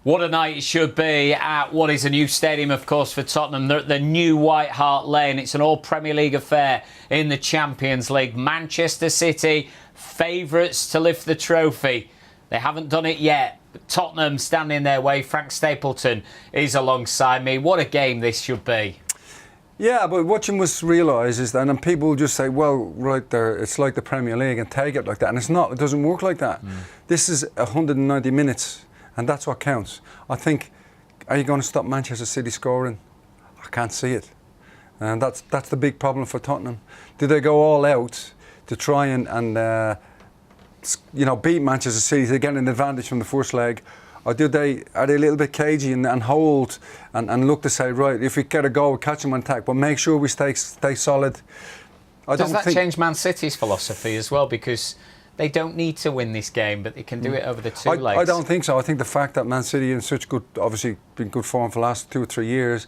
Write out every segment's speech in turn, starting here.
What a night it should be at what is a new stadium, of course, for Tottenham. The new White Hart Lane. It's an all-Premier League affair in the Champions League. Manchester City, favourites to lift the trophy. They haven't done it yet. Tottenham standing their way. Frank Stapleton is alongside me. What a game this should be. Yeah, but what you must realise is that, and people just say, well, right there, it's like the Premier League and take it like that. And it's not. It doesn't work like that. This is 190 minutes. And that's what counts. I think, are you going to stop Manchester City scoring? I can't see it. And that's the big problem for Tottenham. Do they go all out to try and beat Manchester City to get an advantage from the first leg? Or are they a little bit cagey and hold and look to say, right, if we get a goal, we'll catch them on attack, but make sure we stay solid? Does that change Man City's philosophy as well? Because they don't need to win this game, but they can do it over the two legs. I don't think so. I think the fact that Man City in such good, obviously been good form for the last 2 or 3 years,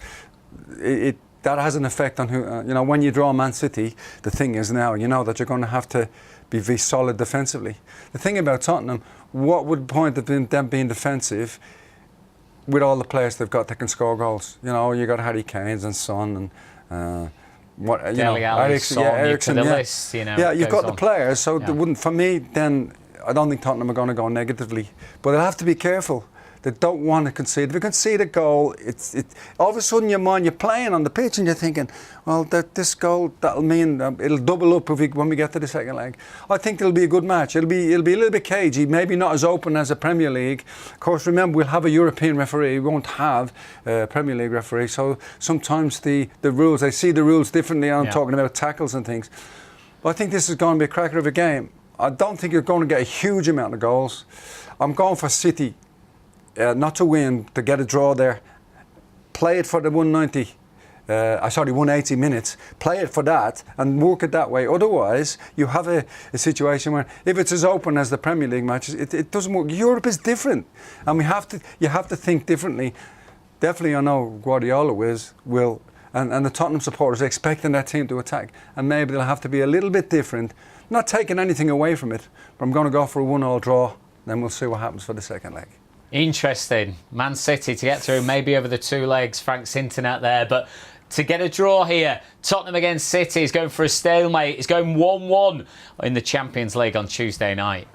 that has an effect on who, when you draw Man City, the thing is now, you know that you're going to have to be very solid defensively. The thing about Tottenham, what would the point of them being defensive with all the players they've got that can score goals? You got Harry Kane and Son and Eriksen, list, you've got the players, so they wouldn't. For me, then I don't think Tottenham are going to go negatively, but they'll have to be careful. They don't want to concede. If they concede a goal, all of a sudden you're playing on the pitch and you're thinking, well, this goal that'll mean it'll double up when we get to the second leg. I think it'll be a good match. It'll be a little bit cagey, maybe not as open as a Premier League. Of course, remember we'll have a European referee. We won't have a Premier League referee. So sometimes the rules, they see the rules differently. I'm talking about tackles and things. But I think this is going to be a cracker of a game. I don't think you're going to get a huge amount of goals. I'm going for City. Not to win, to get a draw there. Play it for the 180 minutes. Play it for that and work it that way. Otherwise, you have a situation where if it's as open as the Premier League matches, it doesn't work. Europe is different, and you have to think differently. Definitely, I know Guardiola will, and the Tottenham supporters are expecting their team to attack, and maybe they'll have to be a little bit different. Not taking anything away from it, but I'm going to go for a 1-1 draw. Then we'll see what happens for the second leg. Interesting. Man City to get through, maybe over the two legs. Frank's hinting at there, but to get a draw here, Tottenham against City is going for a stalemate. It's going 1-1 in the Champions League on Tuesday night.